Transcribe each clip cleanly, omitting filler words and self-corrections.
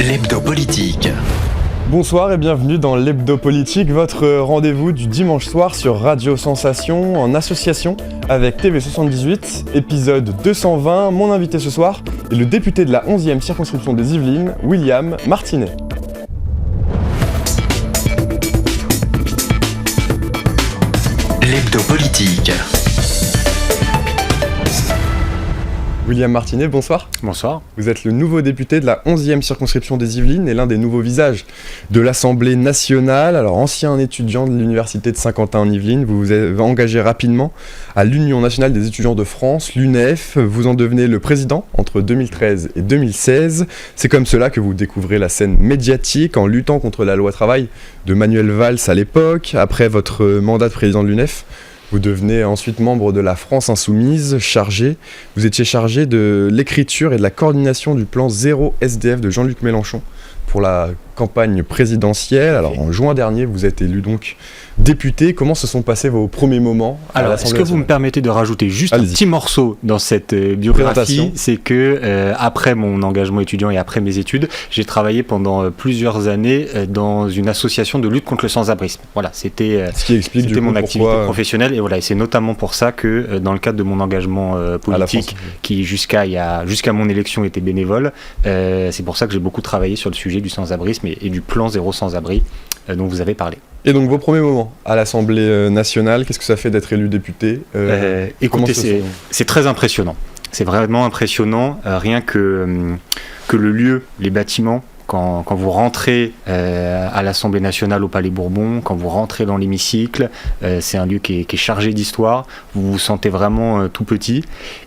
L'hebdo politique. Bonsoir et bienvenue dans l'hebdo politique, votre rendez-vous du dimanche soir sur Radio Sensation en association avec TV78, épisode 220. Mon invité ce soir est le député de la 11e circonscription des Yvelines, William Martinet. L'hebdo politique. William Martinet, bonsoir. Bonsoir. Vous êtes le nouveau député de la 11e circonscription des Yvelines et l'un des nouveaux visages de l'Assemblée nationale. Alors, ancien étudiant de l'Université de Saint-Quentin en Yvelines, vous vous avez engagé rapidement à l'Union nationale des étudiants de France, l'UNEF. Vous en devenez le président entre 2013 et 2016. C'est comme cela que vous découvrez la scène médiatique en luttant contre la loi travail de Manuel Valls à l'époque. Après votre mandat de président de l'UNEF, vous devenez ensuite membre de la France Insoumise, vous étiez chargé de l'écriture et de la coordination du plan Zéro SDF de Jean-Luc Mélenchon pour la campagne présidentielle. Alors en juin dernier, vous êtes élu donc député. Comment se sont passés vos premiers moments à l'Assemblée nationale ? Est-ce que vous me permettez de rajouter juste un petit morceau dans cette biographie ? C'est que après mon engagement étudiant et après mes études, j'ai travaillé pendant plusieurs années dans une association de lutte contre le sans-abrisme. Voilà, c'était mon activité professionnelle et voilà, et c'est notamment pour ça que dans le cadre de mon engagement politique, qui jusqu'à mon élection était bénévole, c'est pour ça que j'ai beaucoup travaillé sur le sujet du sans-abrisme et du plan Zéro sans-abri dont vous avez parlé. Et donc vos premiers moments à l'Assemblée nationale, qu'est-ce que ça fait d'être élu député ? Écoutez, c'est très impressionnant. C'est vraiment impressionnant, rien que le lieu, les bâtiments. Quand vous rentrez à l'Assemblée nationale au Palais Bourbon, quand vous rentrez dans l'hémicycle, c'est un lieu qui est chargé d'histoire, vous vous sentez vraiment tout petit.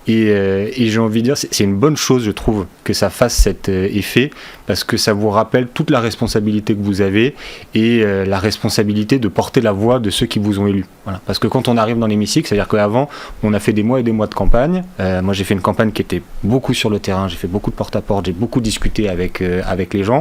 Et j'ai envie de dire, c'est une bonne chose, je trouve, que ça fasse cet effet, parce que ça vous rappelle toute la responsabilité que vous avez et la responsabilité de porter la voix de ceux qui vous ont élu. Voilà. Parce que quand on arrive dans l'hémicycle, c'est-à-dire qu'avant, on a fait des mois et des mois de campagne. Moi, j'ai fait une campagne qui était beaucoup sur le terrain, j'ai fait beaucoup de porte-à-porte, j'ai beaucoup discuté avec les gens.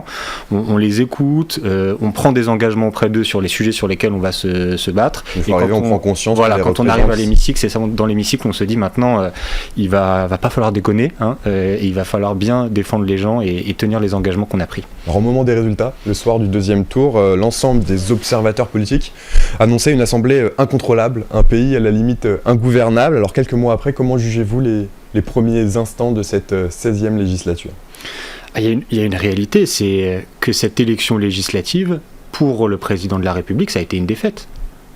On les écoute, on prend des engagements auprès d'eux sur les sujets sur lesquels on va se battre. Et quand on prend conscience. Voilà, quand on arrive à l'hémicycle, c'est ça, dans l'hémicycle, on se dit maintenant, il va pas falloir déconner, et il va falloir bien défendre les gens et tenir les engagements qu'on a pris. Alors, au moment des résultats, le soir du deuxième tour, l'ensemble des observateurs politiques annonçaient une assemblée incontrôlable, un pays à la limite ingouvernable. Alors quelques mois après, comment jugez-vous les premiers instants de cette 16e législature ? Il y a une réalité, c'est que cette élection législative, pour le président de la République, ça a été une défaite.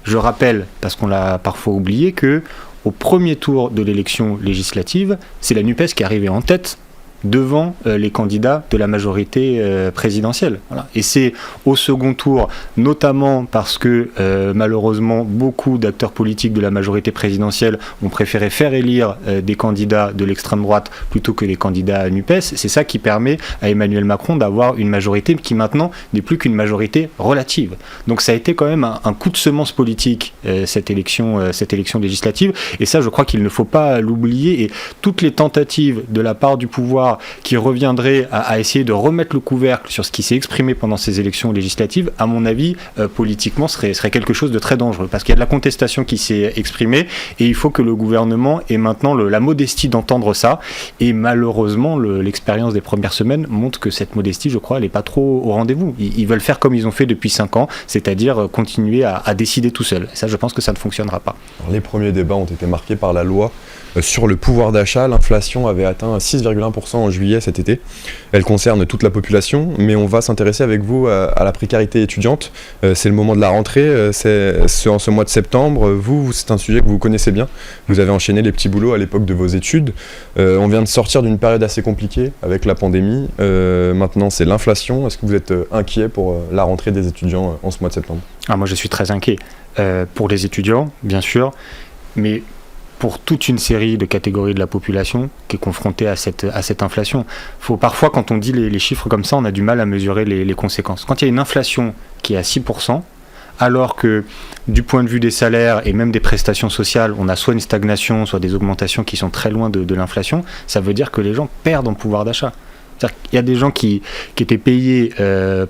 Je rappelle, parce qu'on l'a parfois oublié, que au premier tour de l'élection législative, c'est la NUPES qui est arrivée en tête devant les candidats de la majorité présidentielle. Voilà. Et c'est au second tour, notamment parce que malheureusement beaucoup d'acteurs politiques de la majorité présidentielle ont préféré faire élire des candidats de l'extrême droite plutôt que des candidats NUPES. C'est ça qui permet à Emmanuel Macron d'avoir une majorité qui maintenant n'est plus qu'une majorité relative. Donc ça a été quand même un coup de semence politique cette élection législative, et ça je crois qu'il ne faut pas l'oublier, et toutes les tentatives de la part du pouvoir qui reviendrait à essayer de remettre le couvercle sur ce qui s'est exprimé pendant ces élections législatives, à mon avis, politiquement, serait quelque chose de très dangereux. Parce qu'il y a de la contestation qui s'est exprimée, et il faut que le gouvernement ait maintenant la modestie d'entendre ça. Et malheureusement, l'expérience des premières semaines montre que cette modestie, je crois, elle n'est pas trop au rendez-vous. Ils veulent faire comme ils ont fait depuis 5 ans, c'est-à-dire continuer à décider tout seul. Et ça, je pense que ça ne fonctionnera pas. Alors, les premiers débats ont été marqués par la loi sur le pouvoir d'achat. L'inflation avait atteint 6,1% en juillet cet été. Elle concerne toute la population, mais on va s'intéresser avec vous à la précarité étudiante. C'est le moment de la rentrée, en ce mois de septembre. C'est un sujet que vous connaissez bien. Vous avez enchaîné les petits boulots à l'époque de vos études. On vient de sortir d'une période assez compliquée avec la pandémie. Maintenant, c'est l'inflation. Est-ce que vous êtes inquiet pour la rentrée des étudiants en ce mois de septembre ? Moi, je suis très inquiet. Pour les étudiants, bien sûr, mais pour toute une série de catégories de la population qui est confrontée à cette inflation. Parfois, quand on dit les chiffres comme ça, on a du mal à mesurer les conséquences. Quand il y a une inflation qui est à 6%, alors que du point de vue des salaires et même des prestations sociales, on a soit une stagnation, soit des augmentations qui sont très loin de l'inflation, ça veut dire que les gens perdent en pouvoir d'achat. C'est-à-dire qu'il y a des gens qui étaient payés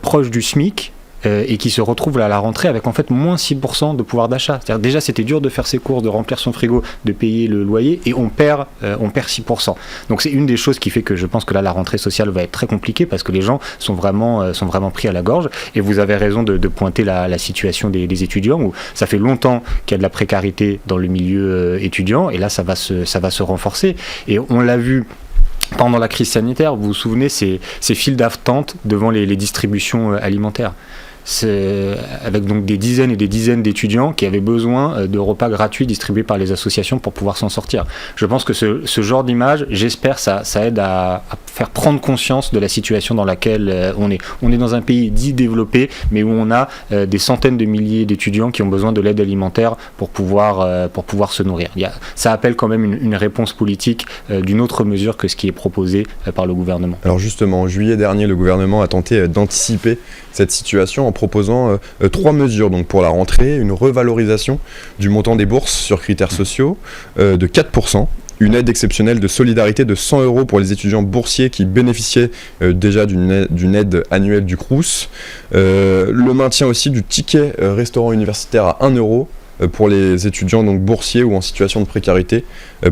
proche du SMIC, et qui se retrouve à la rentrée avec en fait moins 6% de pouvoir d'achat. C'est-à-dire déjà c'était dur de faire ses courses, de remplir son frigo, de payer le loyer, et on perd 6%. Donc c'est une des choses qui fait que je pense que là la rentrée sociale va être très compliquée parce que les gens sont vraiment pris à la gorge. Et vous avez raison de pointer la situation des étudiants, où ça fait longtemps qu'il y a de la précarité dans le milieu étudiant, et là ça va se renforcer. Et on l'a vu pendant la crise sanitaire, vous vous souvenez, ces files d'attente devant les distributions alimentaires. Avec donc des dizaines et des dizaines d'étudiants qui avaient besoin de repas gratuits distribués par les associations pour pouvoir s'en sortir. Je pense que ce genre d'image, j'espère, ça aide à faire prendre conscience de la situation dans laquelle on est. On est dans un pays dit développé, mais où on a des centaines de milliers d'étudiants qui ont besoin de l'aide alimentaire pour pouvoir se nourrir. Ça appelle quand même une réponse politique d'une autre mesure que ce qui est proposé par le gouvernement. Alors justement, en juillet dernier, le gouvernement a tenté d'anticiper cette situation en proposant 3 mesures donc pour la rentrée: une revalorisation du montant des bourses sur critères sociaux de 4%, une aide exceptionnelle de solidarité de 100 € pour les étudiants boursiers qui bénéficiaient déjà d'une aide annuelle du Crous, le maintien aussi du ticket restaurant universitaire à 1 € pour les étudiants donc boursiers ou en situation de précarité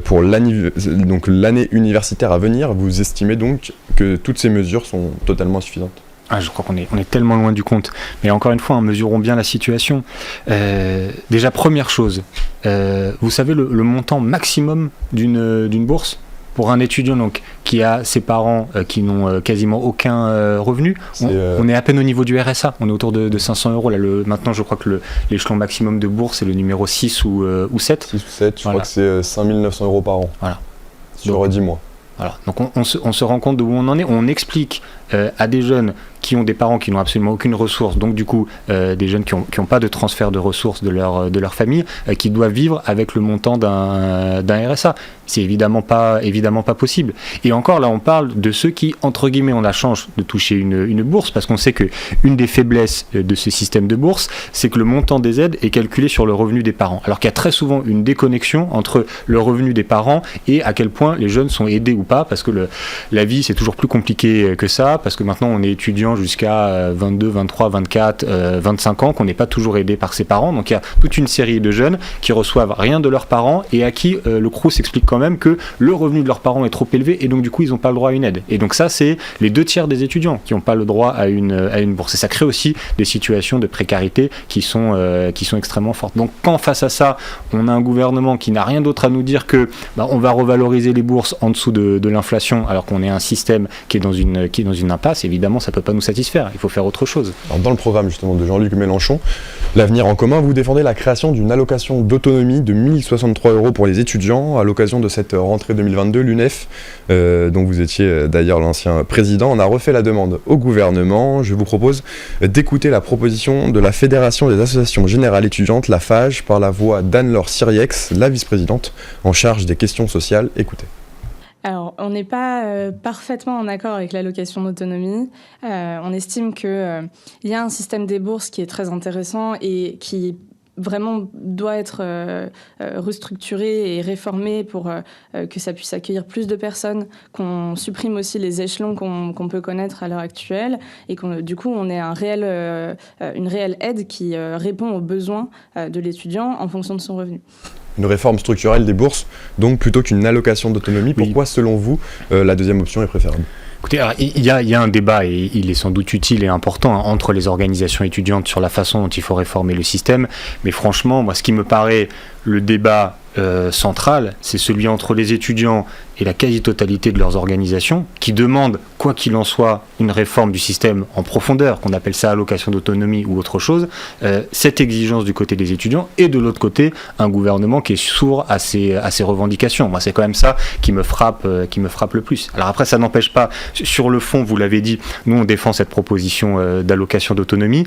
pour l'année universitaire à venir. Vous estimez donc que toutes ces mesures sont totalement insuffisantes? Je crois qu'on est tellement loin du compte. Mais encore une fois, mesurons bien la situation. Déjà, première chose, vous savez le montant maximum d'une bourse pour un étudiant donc, qui a ses parents qui n'ont quasiment aucun revenu. On est à peine au niveau du RSA, on est autour de 500 €. Là, maintenant, je crois que l'échelon maximum de bourse, c'est le numéro 6 ou 7. 6 ou 7, je crois que c'est 5 900 € par an. Voilà. Sur 10 mois. Voilà. Donc on se rend compte de où on en est. On explique à des jeunes qui ont des parents qui n'ont absolument aucune ressource, donc du coup des jeunes qui n'ont pas de transfert de ressources de leur famille, qui doivent vivre avec le montant d'un RSA. C'est évidemment pas possible. Et encore là, on parle de ceux qui, entre guillemets, ont la chance de toucher une bourse, parce qu'on sait qu'une des faiblesses de ce système de bourse, c'est que le montant des aides est calculé sur le revenu des parents. Alors qu'il y a très souvent une déconnexion entre le revenu des parents et à quel point les jeunes sont aidés ou pas, parce que la vie, c'est toujours plus compliqué que ça, parce que maintenant, on est étudiant jusqu'à 22, 23, 24, 25 ans, qu'on n'est pas toujours aidé par ses parents. Donc il y a toute une série de jeunes qui reçoivent rien de leurs parents et à qui le Crous explique quand même que le revenu de leurs parents est trop élevé et donc du coup ils n'ont pas le droit à une aide. Et donc ça, c'est les 2/3 des étudiants qui n'ont pas le droit à une bourse. Et ça crée aussi des situations de précarité qui sont extrêmement fortes. Donc quand face à ça, on a un gouvernement qui n'a rien d'autre à nous dire que on va revaloriser les bourses en dessous de l'inflation, alors qu'on est un système qui est dans une impasse, évidemment ça ne peut pas nous satisfaire. Il faut faire autre chose. Alors, dans le programme justement de Jean-Luc Mélenchon, l'Avenir en commun, vous défendez la création d'une allocation d'autonomie de 1 063 € pour les étudiants à l'occasion de cette rentrée 2022. L'UNEF, dont vous étiez d'ailleurs l'ancien président, en a refait la demande au gouvernement. Je vous propose d'écouter la proposition de la Fédération des associations générales étudiantes, la FAGE, par la voix d'Anne-Laure Siriex, la vice-présidente en charge des questions sociales. Écoutez. Alors, on n'est pas parfaitement en accord avec l'allocation d'autonomie. On estime qu'il y a un système des bourses qui est très intéressant et qui vraiment doit être restructuré et réformé pour que ça puisse accueillir plus de personnes, qu'on supprime aussi les échelons qu'on peut connaître à l'heure actuelle et du coup on ait une réelle aide qui répond aux besoins de l'étudiant en fonction de son revenu. Une réforme structurelle des bourses, donc plutôt qu'une allocation d'autonomie. Pourquoi, selon vous, la deuxième option est préférable ? Écoutez, il y a un débat, et il est sans doute utile et important, entre les organisations étudiantes sur la façon dont il faut réformer le système. Mais franchement, moi, ce qui me paraît le débat central, c'est celui entre les étudiants et la quasi-totalité de leurs organisations, qui demandent, quoi qu'il en soit, une réforme du système en profondeur, qu'on appelle ça allocation d'autonomie ou autre chose, cette exigence du côté des étudiants, et de l'autre côté, un gouvernement qui est sourd à ces revendications. Moi, c'est quand même ça qui me frappe le plus. Alors après, ça n'empêche pas, sur le fond, vous l'avez dit, nous on défend cette proposition d'allocation d'autonomie,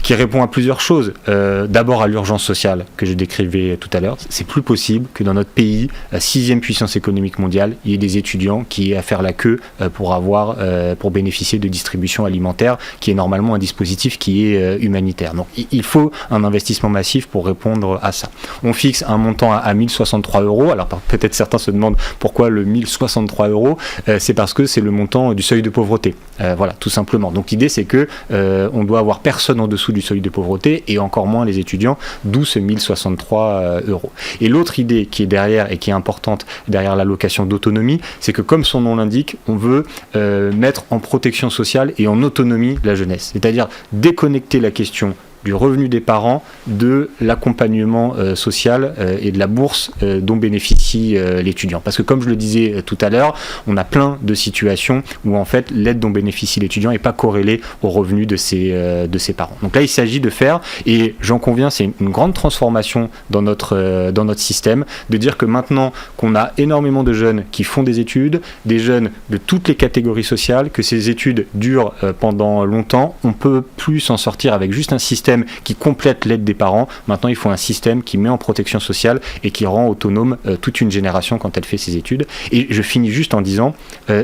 qui répond à plusieurs choses. D'abord à l'urgence sociale, que je décrivais tout à l'heure. C'est plus possible possible que dans notre pays, 6e puissance économique mondiale, il y ait des étudiants qui aient à faire la queue pour bénéficier de distribution alimentaire, qui est normalement un dispositif qui est humanitaire. Donc il faut un investissement massif pour répondre à ça. On fixe un montant à 1063 €. Alors peut-être certains se demandent pourquoi le 1063 €. C'est parce que c'est le montant du seuil de pauvreté. Voilà, tout simplement. Donc l'idée, c'est que on doit avoir personne en dessous du seuil de pauvreté et encore moins les étudiants, d'où ce 1063 €. Et l'autre idée qui est derrière et qui est importante derrière l'allocation d'autonomie, c'est que comme son nom l'indique, on veut mettre en protection sociale et en autonomie la jeunesse. C'est-à-dire déconnecter la question du revenu des parents, de l'accompagnement social et de la bourse dont bénéficie l'étudiant. Parce que comme je le disais tout à l'heure, on a plein de situations où en fait l'aide dont bénéficie l'étudiant n'est pas corrélée au revenu de ses parents. Donc là, il s'agit de faire, et j'en conviens, c'est une grande transformation dans notre système, de dire que maintenant qu'on a énormément de jeunes qui font des études, des jeunes de toutes les catégories sociales, que ces études durent pendant longtemps, on ne peut plus s'en sortir avec juste un système qui complète l'aide des parents. Maintenant, il faut un système qui met en protection sociale et qui rend autonome toute une génération quand elle fait ses études. Et je finis juste en disant,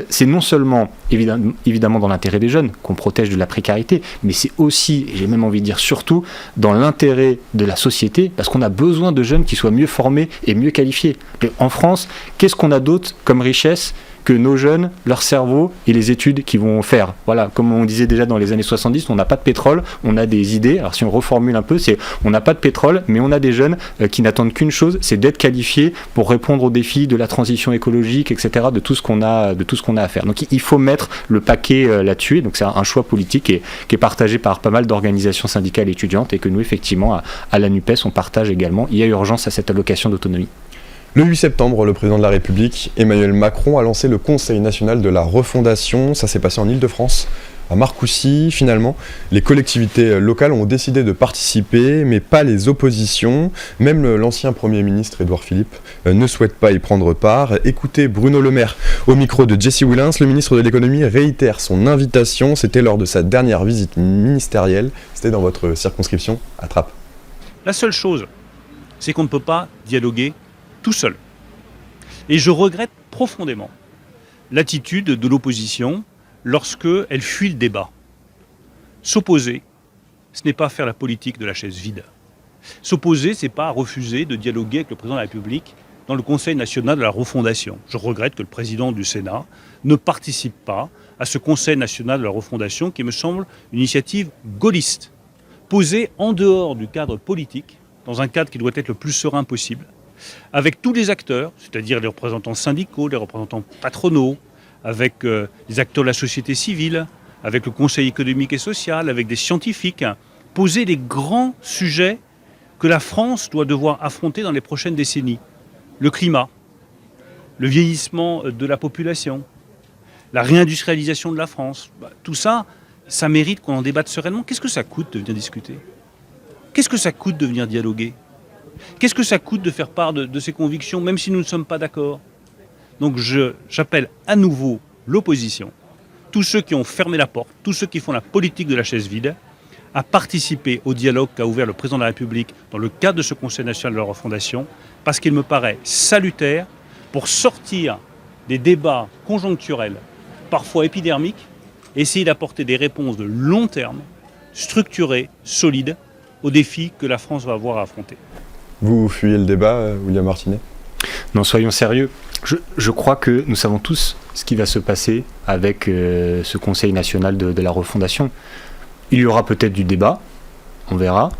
c'est non seulement évidemment dans l'intérêt des jeunes qu'on protège de la précarité, mais c'est aussi, et j'ai même envie de dire surtout, dans l'intérêt de la société, parce qu'on a besoin de jeunes qui soient mieux formés et mieux qualifiés. Et en France, qu'est-ce qu'on a d'autre comme richesse que nos jeunes, leur cerveau et les études qu'ils vont faire. Voilà, comme on disait déjà dans les années 70, on n'a pas de pétrole, on a des idées. Alors si on reformule un peu, c'est on n'a pas de pétrole, mais on a des jeunes qui n'attendent qu'une chose, c'est d'être qualifiés pour répondre aux défis de la transition écologique, etc., de tout ce qu'on a à faire. Donc il faut mettre le paquet là-dessus. Donc c'est un choix politique qui est partagé par pas mal d'organisations syndicales étudiantes et que nous, effectivement, à la NUPES, on partage également. Il y a urgence à cette allocation d'autonomie. Le 8 septembre, le président de la République, Emmanuel Macron, a lancé le Conseil national de la refondation. Ça s'est passé en Île-de-France, à Marcoussis. Finalement, les collectivités locales ont décidé de participer, mais pas les oppositions. Même l'ancien Premier ministre, Édouard Philippe, ne souhaite pas y prendre part. Écoutez Bruno Le Maire au micro de Jesse Willens. Le ministre de l'économie réitère son invitation. C'était lors de sa dernière visite ministérielle. C'était dans votre circonscription à Trappes. La seule chose, c'est qu'on ne peut pas dialoguer tout seul. Et je regrette profondément l'attitude de l'opposition lorsque elle fuit le débat. S'opposer, ce n'est pas faire la politique de la chaise vide. S'opposer, ce n'est pas refuser de dialoguer avec le président de la République dans le Conseil national de la refondation. Je regrette que le président du Sénat ne participe pas à ce Conseil national de la refondation qui me semble une initiative gaulliste, posée en dehors du cadre politique, dans un cadre qui doit être le plus serein possible, avec tous les acteurs, c'est-à-dire les représentants syndicaux, les représentants patronaux, avec les acteurs de la société civile, avec le Conseil économique et social, avec des scientifiques, poser les grands sujets que la France doit devoir affronter dans les prochaines décennies. Le climat, le vieillissement de la population, la réindustrialisation de la France. Tout ça, ça mérite qu'on en débatte sereinement. Qu'est-ce que ça coûte de venir discuter ? Qu'est-ce que ça coûte de venir dialoguer ? Qu'est-ce que ça coûte de faire part de ses convictions, même si nous ne sommes pas d'accord ? Donc j'appelle à nouveau l'opposition, tous ceux qui ont fermé la porte, tous ceux qui font la politique de la chaise vide, à participer au dialogue qu'a ouvert le président de la République dans le cadre de ce Conseil national de la refondation, parce qu'il me paraît salutaire pour sortir des débats conjoncturels, parfois épidermiques, et essayer d'apporter des réponses de long terme, structurées, solides, aux défis que la France va avoir à affronter. Vous fuyez le débat, William Martinet ? Non, soyons sérieux. Je crois que nous savons tous ce qui va se passer avec ce Conseil national de la refondation. Il y aura peut-être du débat, on verra.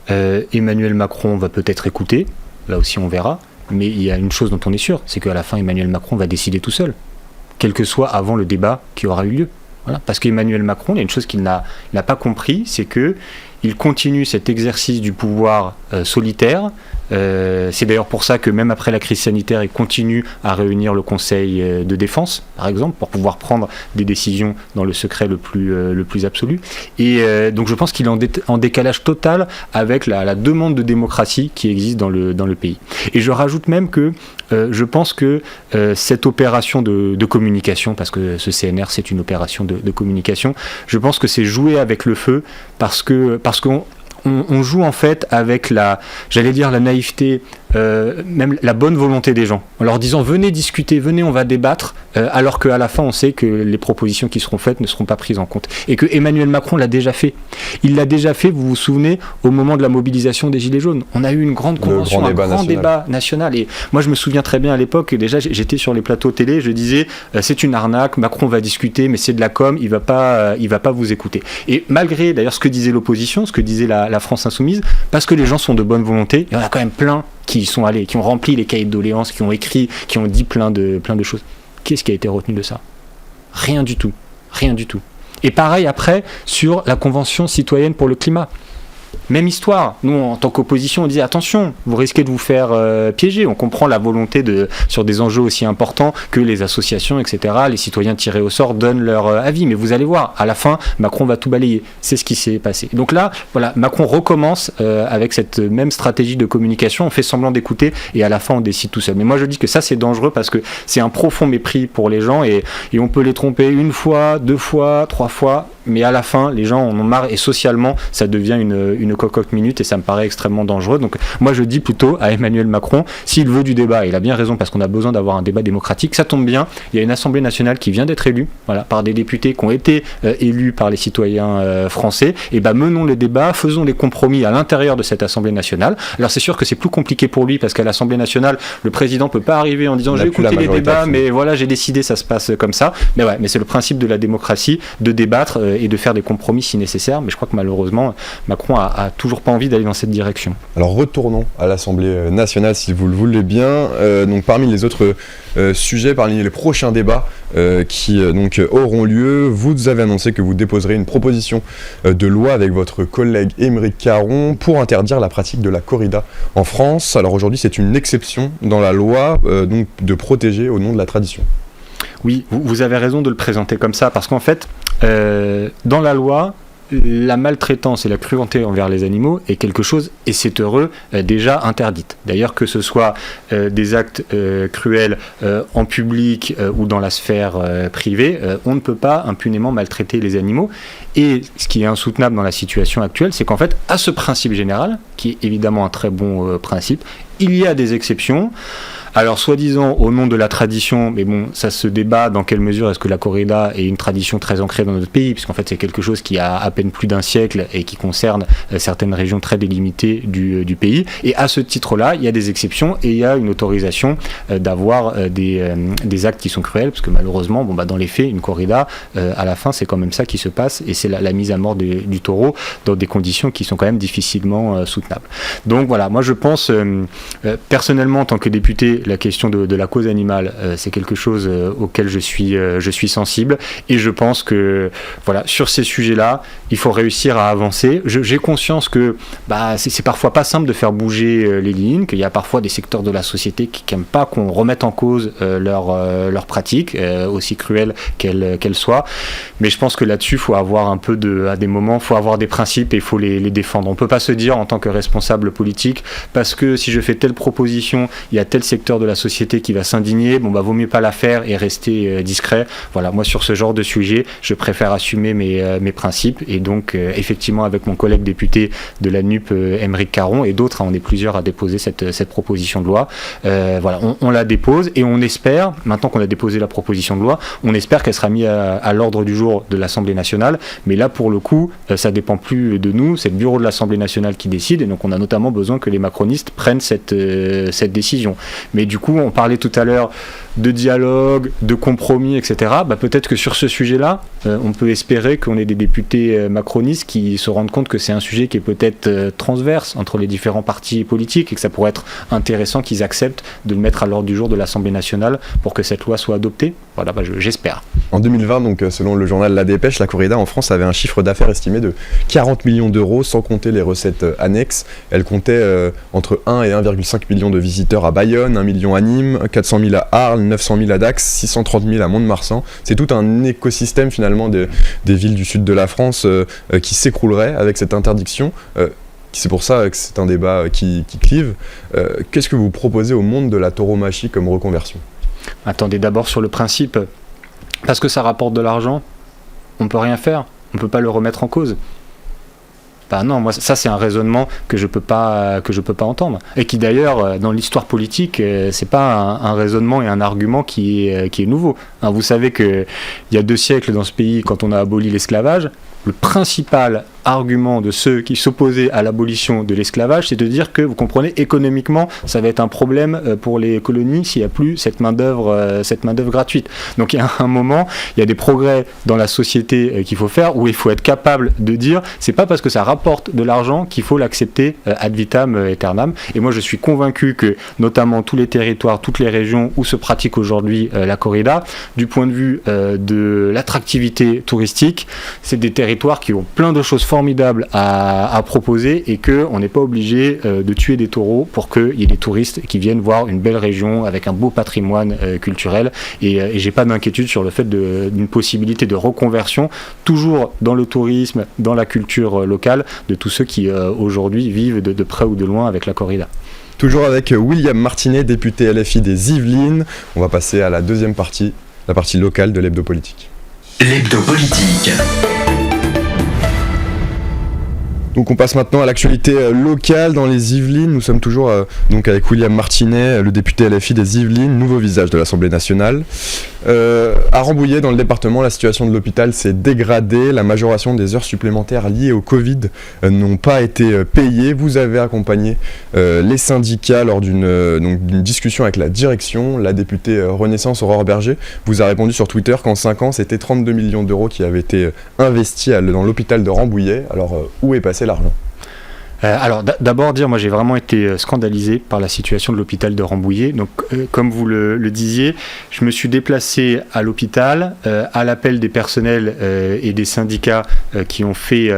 Emmanuel Macron va peut-être écouter, là aussi on verra. Mais il y a une chose dont on est sûr, c'est qu'à la fin, Emmanuel Macron va décider tout seul, quel que soit avant le débat qui aura eu lieu. Voilà. Parce qu'Emmanuel Macron, il y a une chose qu'il n'a pas compris, c'est qu'il continue cet exercice du pouvoir solitaire. C'est d'ailleurs pour ça que même après la crise sanitaire, il continue à réunir le Conseil de défense, par exemple, pour pouvoir prendre des décisions dans le secret le plus absolu. Et donc je pense qu'il est en décalage total avec la demande de démocratie qui existe dans le pays. Et je rajoute même que je pense que cette opération de communication, parce que ce CNR c'est une opération de communication, je pense que c'est jouer avec le feu parce qu'on on joue en fait avec la naïveté, même la bonne volonté des gens, en leur disant venez discuter, venez, on va débattre, alors qu'à la fin on sait que les propositions qui seront faites ne seront pas prises en compte. Et que Emmanuel Macron l'a déjà fait. Il l'a déjà fait, vous vous souvenez, au moment de la mobilisation des Gilets jaunes. On a eu une grande convention, un grand débat national. Et moi je me souviens très bien à l'époque, déjà j'étais sur les plateaux télé, je disais c'est une arnaque, Macron va discuter, mais c'est de la com, il va pas vous écouter. Et malgré d'ailleurs ce que disait l'opposition, ce que disait la France Insoumise, parce que les gens sont de bonne volonté, il y en a quand même plein qui y sont allés, qui ont rempli les cahiers de doléances, qui ont écrit, qui ont dit plein de choses. Qu'est-ce qui a été retenu de ça ? Rien du tout. Et pareil après sur la Convention citoyenne pour le climat. Même histoire. Nous, en tant qu'opposition, on disait attention, vous risquez de vous faire piéger. On comprend la volonté sur des enjeux aussi importants que les associations, etc., les citoyens tirés au sort donnent leur avis. Mais vous allez voir, à la fin, Macron va tout balayer. C'est ce qui s'est passé. Donc là, voilà, Macron recommence avec cette même stratégie de communication. On fait semblant d'écouter et à la fin, on décide tout seul. Mais moi, je dis que ça, c'est dangereux parce que c'est un profond mépris pour les gens et on peut les tromper une fois, 2 fois, 3 fois. Mais à la fin, les gens en ont marre et socialement, ça devient une cocotte minute et ça me paraît extrêmement dangereux. Donc moi je dis plutôt à Emmanuel Macron, s'il veut du débat, il a bien raison parce qu'on a besoin d'avoir un débat démocratique, ça tombe bien, il y a une Assemblée nationale qui vient d'être élue, voilà, par des députés qui ont été élus par les citoyens français, et menons le débat, faisons les compromis à l'intérieur de cette Assemblée nationale. Alors c'est sûr que c'est plus compliqué pour lui parce qu'à l'Assemblée nationale, le président peut pas arriver en disant j'ai écouté les débats, mais voilà, j'ai décidé, ça se passe comme ça. Mais ouais, mais c'est le principe de la démocratie, de débattre et de faire des compromis si nécessaire, mais je crois que malheureusement Macron a toujours pas envie d'aller dans cette direction. Alors retournons à l'Assemblée nationale si vous le voulez bien. Donc parmi les autres sujets, parmi les prochains débats qui auront lieu, vous avez annoncé que vous déposerez une proposition de loi avec votre collègue Aymeric Caron pour interdire la pratique de la corrida en France. Alors aujourd'hui c'est une exception dans la loi donc de protéger au nom de la tradition. Oui, vous avez raison de le présenter comme ça, parce qu'en fait, dans la loi, la maltraitance et la cruauté envers les animaux est quelque chose, et c'est heureux, déjà interdite. D'ailleurs, que ce soit des actes cruels en public ou dans la sphère privée, on ne peut pas impunément maltraiter les animaux. Et ce qui est insoutenable dans la situation actuelle, c'est qu'en fait, à ce principe général, qui est évidemment un très bon principe, il y a des exceptions. Alors, soi-disant, au nom de la tradition, mais bon, ça se débat dans quelle mesure est-ce que la corrida est une tradition très ancrée dans notre pays, puisqu'en fait, c'est quelque chose qui a à peine plus d'un siècle et qui concerne certaines régions très délimitées du pays. Et à ce titre-là, il y a des exceptions et il y a une autorisation d'avoir des actes qui sont cruels, parce que malheureusement, dans les faits, une corrida, à la fin, c'est quand même ça qui se passe, et c'est la mise à mort du taureau dans des conditions qui sont quand même difficilement soutenables. Donc voilà, moi je pense, personnellement, en tant que député, la question de la cause animale, c'est quelque chose auquel je suis sensible, et je pense que voilà, sur ces sujets-là, il faut réussir à avancer. J'ai conscience que c'est parfois pas simple de faire bouger les lignes, qu'il y a parfois des secteurs de la société qui n'aiment pas qu'on remette en cause leurs pratiques, aussi cruelles qu'elles soient, mais je pense que là-dessus, il faut avoir un peu à des moments, il faut avoir des principes et il faut les défendre. On ne peut pas se dire en tant que responsable politique, parce que si je fais telle proposition, il y a tel secteur de la société qui va s'indigner, vaut mieux pas la faire et rester discret. Voilà, moi sur ce genre de sujet, je préfère assumer mes principes, et donc effectivement avec mon collègue député de la NUP, Aymeric Caron, et d'autres, on est plusieurs à déposer cette proposition de loi. Voilà, on la dépose et on espère, maintenant qu'on a déposé la proposition de loi, on espère qu'elle sera mise à l'ordre du jour de l'Assemblée nationale, mais là pour le coup, ça dépend plus de nous, c'est le bureau de l'Assemblée nationale qui décide, et donc on a notamment besoin que les macronistes prennent cette décision. Mais du coup, on parlait tout à l'heure de dialogue, de compromis, etc. Peut-être que sur ce sujet-là, on peut espérer qu'on ait des députés macronistes qui se rendent compte que c'est un sujet qui est peut-être transverse entre les différents partis politiques, et que ça pourrait être intéressant qu'ils acceptent de le mettre à l'ordre du jour de l'Assemblée nationale pour que cette loi soit adoptée. Voilà, j'espère. En 2020, donc, selon le journal La Dépêche, la corrida en France avait un chiffre d'affaires estimé de 40 millions d'euros, sans compter les recettes annexes. Elle comptait entre 1 et 1,5 million de visiteurs à Bayonne, 1 million à Nîmes, 400 000 à Arles, 900 000 à Dax, 630 000 à Mont-de-Marsan. C'est tout un écosystème finalement des villes du sud de la France qui s'écroulerait avec cette interdiction. C'est pour ça que c'est un débat qui clive. Qu'est-ce que vous proposez au monde de la tauromachie comme reconversion ? Attendez, d'abord sur le principe, parce que ça rapporte de l'argent, on ne peut rien faire, on ne peut pas le remettre en cause. Bah non, moi ça c'est un raisonnement que je peux pas entendre, et qui d'ailleurs dans l'histoire politique c'est pas un raisonnement et un argument qui est nouveau. Hein, vous savez que il y a 2 siècles dans ce pays, quand on a aboli l'esclavage, le principal argument de ceux qui s'opposaient à l'abolition de l'esclavage, c'est de dire que, vous comprenez, économiquement, ça va être un problème pour les colonies s'il n'y a plus cette main-d'œuvre gratuite. Donc il y a un moment, il y a des progrès dans la société qu'il faut faire, où il faut être capable de dire, c'est pas parce que ça rapporte de l'argent qu'il faut l'accepter ad vitam aeternam. Et moi je suis convaincu que, notamment tous les territoires, toutes les régions où se pratique aujourd'hui la corrida, du point de vue de l'attractivité touristique, c'est des territoires qui ont plein de choses formidables à proposer, et qu'on n'est pas obligé de tuer des taureaux pour qu'il y ait des touristes qui viennent voir une belle région avec un beau patrimoine culturel. Et j'ai pas d'inquiétude sur le fait d'une possibilité de reconversion, toujours dans le tourisme, dans la culture locale, de tous ceux qui aujourd'hui vivent de près ou de loin avec la corrida. Toujours avec William Martinet, député LFI des Yvelines. On va passer à la deuxième partie, la partie locale de l'hebdo politique. L'hebdo politique. Donc on passe maintenant à l'actualité locale dans les Yvelines. Nous sommes toujours donc avec William Martinet, le député LFI des Yvelines, nouveau visage de l'Assemblée nationale. À Rambouillet, dans le département, la situation de l'hôpital s'est dégradée. La majoration des heures supplémentaires liées au Covid n'ont pas été payées. Vous avez accompagné les syndicats lors d'une discussion avec la direction. La députée Renaissance Aurore Berger vous a répondu sur Twitter qu'en 5 ans, c'était 32 millions d'euros qui avaient été investis dans l'hôpital de Rambouillet. Alors, où est passé l'argent ? Alors d'abord dire, moi j'ai vraiment été scandalisé par la situation de l'hôpital de Rambouillet. Donc comme vous le disiez, je me suis déplacé à l'hôpital à l'appel des personnels et des syndicats qui ont fait 1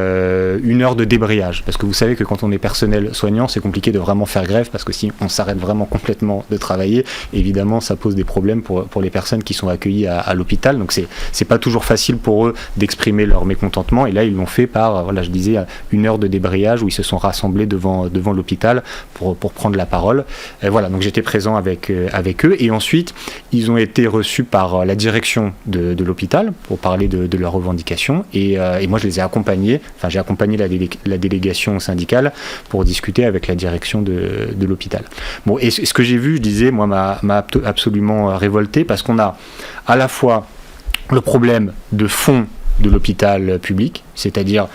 heure de débrayage. Parce que vous savez que quand on est personnel soignant, c'est compliqué de vraiment faire grève, parce que si on s'arrête vraiment complètement de travailler, évidemment ça pose des problèmes pour les personnes qui sont accueillies à l'hôpital. Donc c'est pas toujours facile pour eux d'exprimer leur mécontentement, et là ils l'ont fait par, voilà, je disais, 1 heure de débrayage où ils se sont rassemblés devant l'hôpital pour prendre la parole. Voilà, donc j'étais présent avec eux, et ensuite ils ont été reçus par la direction de l'hôpital pour parler de leurs revendications, et moi je les ai accompagnés, enfin j'ai accompagné la délégation syndicale pour discuter avec la direction de l'hôpital. Bon, et ce que j'ai vu, je disais, moi m'a absolument révolté, parce qu'on a à la fois le problème de fond de l'hôpital public, c'est-à-dire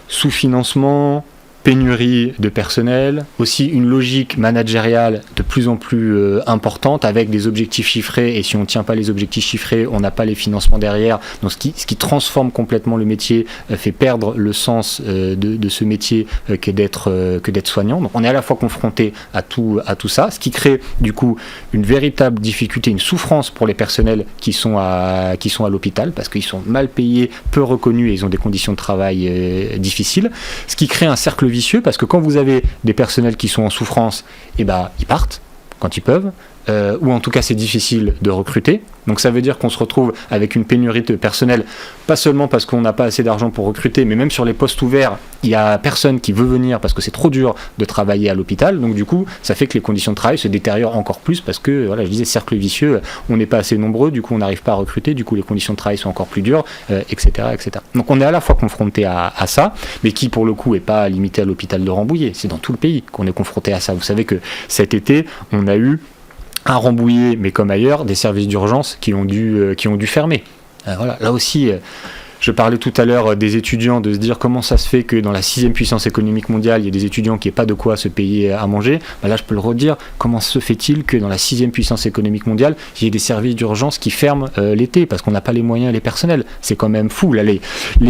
sous-financement, pénurie de personnel, aussi une logique managériale de plus en plus importante, avec des objectifs chiffrés, et si on ne tient pas les objectifs chiffrés, on n'a pas les financements derrière. Donc ce qui transforme complètement le métier, fait perdre le sens de ce métier que d'être soignant. Donc on est à la fois confronté à tout ça, ce qui crée du coup une véritable difficulté, une souffrance pour les personnels qui sont à l'hôpital, parce qu'ils sont mal payés, peu reconnus, et ils ont des conditions de travail difficiles, ce qui crée un cercle vicieux, parce que quand vous avez des personnels qui sont en souffrance, ils partent quand ils peuvent, ou en tout cas c'est difficile de recruter. Donc ça veut dire qu'on se retrouve avec une pénurie de personnel, pas seulement parce qu'on n'a pas assez d'argent pour recruter, mais même sur les postes ouverts, il n'y a personne qui veut venir parce que c'est trop dur de travailler à l'hôpital. Donc du coup, ça fait que les conditions de travail se détériorent encore plus, parce que, voilà, je disais, cercle vicieux, on n'est pas assez nombreux, du coup on n'arrive pas à recruter, du coup les conditions de travail sont encore plus dures, etc., etc. Donc on est à la fois confronté à ça, mais qui pour le coup n'est pas limité à l'hôpital de Rambouillet, c'est dans tout le pays qu'on est confronté à ça. Vous savez que cet été, on a eu à Rambouillet, mais comme ailleurs, des services d'urgence qui ont dû fermer. Voilà. Là aussi, je parlais tout à l'heure des étudiants, de se dire comment ça se fait que dans la 6e puissance économique mondiale, il y a des étudiants qui n'aient pas de quoi se payer à manger. Là, je peux le redire, comment se fait-il que dans la 6e puissance économique mondiale, il y ait des services d'urgence qui ferment l'été, parce qu'on n'a pas les moyens et les personnels. C'est quand même fou. Là, les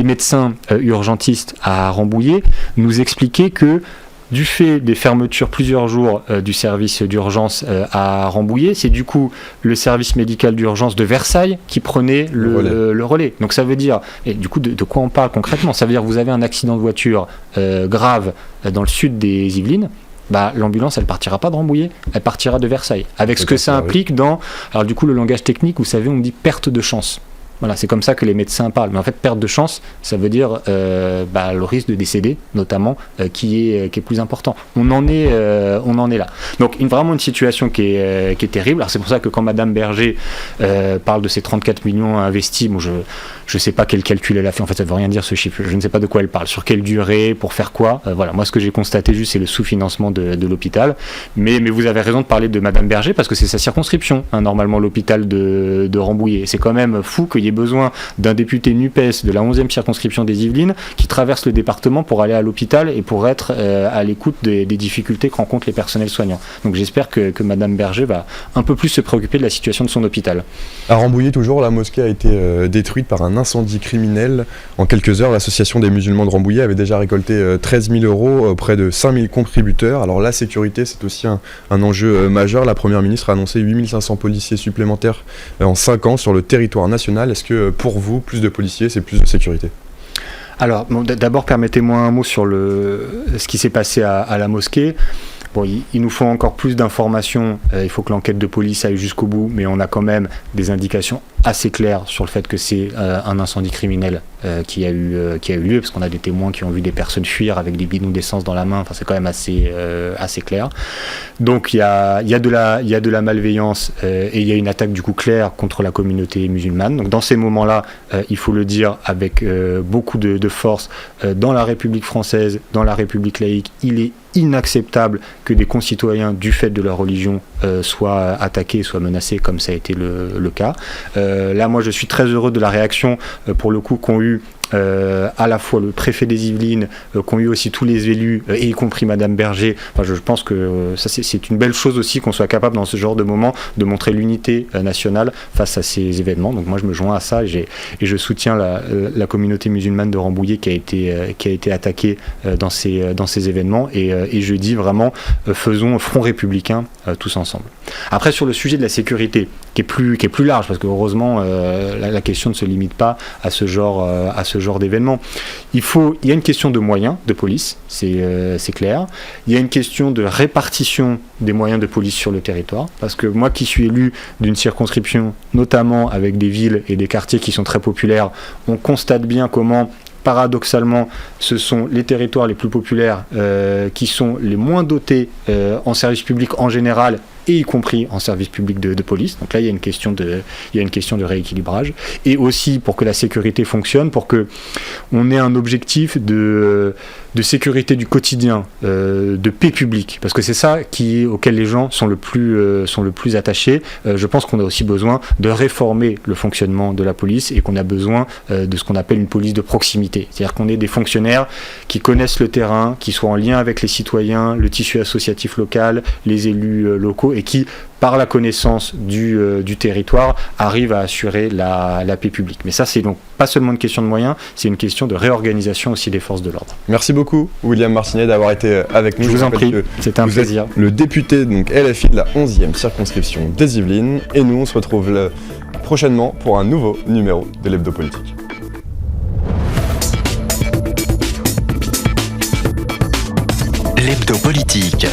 médecins urgentistes à Rambouillet nous expliquaient que, du fait des fermetures plusieurs jours du service d'urgence à Rambouillet, c'est du coup le service médical d'urgence de Versailles qui prenait le relais. Donc ça veut dire, et du coup de quoi on parle concrètement ? Ça veut dire que vous avez un accident de voiture grave dans le sud des Yvelines, l'ambulance elle partira pas de Rambouillet, elle partira de Versailles, avec ce que ça implique dans, alors du coup le langage technique, vous savez, on dit perte de chance. Voilà, c'est comme ça que les médecins parlent. Mais en fait, perte de chance, ça veut dire le risque de décéder, notamment, qui est plus important. On en est là. Donc, vraiment une situation qui est terrible. Alors, c'est pour ça que quand Madame Berger parle de ces 34 millions investis, moi, je ne sais pas quel calcul elle a fait, en fait ça ne veut rien dire ce chiffre, je ne sais pas de quoi elle parle, sur quelle durée, pour faire quoi, voilà, moi ce que j'ai constaté juste c'est le sous-financement de l'hôpital, mais vous avez raison de parler de Madame Berger, parce que c'est sa circonscription, hein, normalement l'hôpital de Rambouillet, c'est quand même fou qu'il y ait besoin d'un député NUPES de la 11e circonscription des Yvelines qui traverse le département pour aller à l'hôpital et pour être à l'écoute des difficultés que rencontrent les personnels soignants. Donc j'espère que Madame Berger va un peu plus se préoccuper de la situation de son hôpital. À Rambouillet, toujours, la mosquée a été détruite par un incendie criminel. En quelques heures, l'association des musulmans de Rambouillet avait déjà récolté 13 000 € auprès de 5 000 contributeurs. Alors la sécurité, c'est aussi un enjeu majeur. La Première ministre a annoncé 8 500 policiers supplémentaires en 5 ans sur le territoire national. Est-ce que pour vous, plus de policiers, c'est plus de sécurité ? Alors, bon, d'abord, permettez-moi un mot sur ce qui s'est passé à la mosquée. Bon, il nous faut encore plus d'informations, il faut que l'enquête de police aille jusqu'au bout, mais on a quand même des indications assez claires sur le fait que c'est un incendie criminel qui a eu lieu, parce qu'on a des témoins qui ont vu des personnes fuir avec des bidons d'essence dans la main, enfin, c'est quand même assez clair. Donc il y a de la malveillance et il y a une attaque du coup claire contre la communauté musulmane. Donc dans ces moments-là, il faut le dire avec beaucoup de force, dans la République française, dans la République laïque, il est inacceptable que des concitoyens, du fait de leur religion, soient attaqués, soient menacés, comme ça a été le cas. Là, moi, je suis très heureux de la réaction, pour le coup, qu'ont eu à la fois le préfet des Yvelines, qu'ont eu aussi tous les élus, y compris Madame Berger. Enfin, je pense que ça, c'est une belle chose aussi qu'on soit capable, dans ce genre de moment, de montrer l'unité nationale face à ces événements. Donc moi, je me joins à ça et je soutiens la communauté musulmane de Rambouillet qui a été attaquée dans ces événements. Et je dis vraiment, faisons front républicain tous ensemble. Après, sur le sujet de la sécurité, qui est plus large, parce que heureusement, la question ne se limite pas à ce genre d'événement. Il y a une question de moyens de police, c'est clair. Il y a une question de répartition des moyens de police sur le territoire, parce que moi qui suis élu d'une circonscription, notamment avec des villes et des quartiers qui sont très populaires, on constate bien comment, paradoxalement, ce sont les territoires les plus populaires qui sont les moins dotés en services publics en général, et y compris en service public de police. Donc là, il y a une question de rééquilibrage. Et aussi, pour que la sécurité fonctionne, pour qu'on ait un objectif de sécurité du quotidien, de paix publique, parce que c'est ça auquel les gens sont le plus attachés. Je pense qu'on a aussi besoin de réformer le fonctionnement de la police et qu'on a besoin de ce qu'on appelle une police de proximité. C'est-à-dire qu'on ait des fonctionnaires qui connaissent le terrain, qui soient en lien avec les citoyens, le tissu associatif local, les élus locaux, et qui, par la connaissance du territoire, arrivent à assurer la paix publique. Mais ça, c'est donc pas seulement une question de moyens, c'est une question de réorganisation aussi des forces de l'ordre. Merci beaucoup, William Martinet, d'avoir été avec nous. Je vous en prie, c'était un plaisir. Le député donc LFI de la 11e circonscription des Yvelines, et nous, on se retrouve prochainement pour un nouveau numéro de l'Hebdo Politique. L'Hebdo Politique.